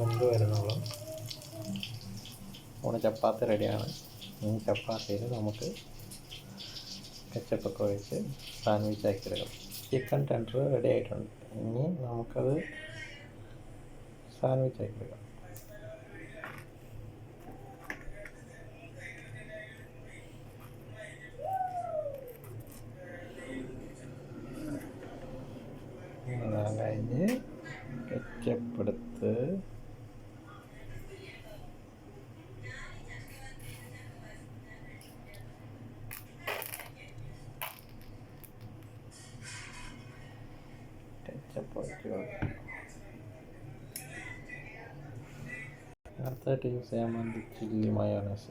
വെന്ത് വരുന്നുള്ളൂ. നമ്മുടെ ചപ്പാത്തി റെഡിയാണ്. ഈ ചപ്പാത്തിയിൽ നമുക്ക് കെച്ചപ്പൊക്കെ ഒഴിച്ച് സാൻഡ്വിച്ച് ആക്കി എടുക്കണം. ചിക്കൻ ടെൻഡർ റെഡി ആയിട്ടുണ്ട്. ഇനി നമുക്കത് സാൻഡ്വിച്ച് ആക്കി എടുക്കാം. അതെല്ലാം കഴിഞ്ഞ് കെച്ചപ്പ് എടുത്ത് കെച്ചപ്പ് ഒഴിച്ച് കൊടുക്കാം. അടുത്തായിട്ട് യൂസ് ചെയ്യാൻ വേണ്ടി ചില്ലി മയോണൈസ്.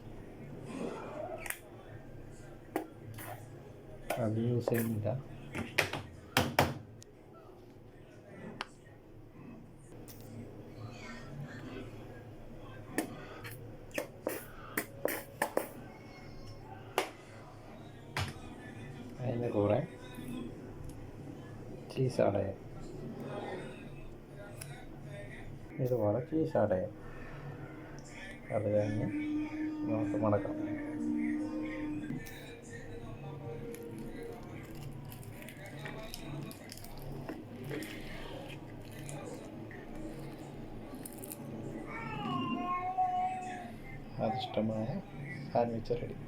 അത് യൂസ് ചെയ്യുന്നില്ല. അതിൻ്റെ കൂടെ ചീസ് ആഡ് ചെയ്യാം. ഇതുപോലെ ചീസ് ആഡ് ചെയ്യാം. അത് കഴിഞ്ഞ് നമുക്ക് മടക്കാം. സ്വാദിഷ്ടമായ സാൻഡ്വിച്ച് റെഡി.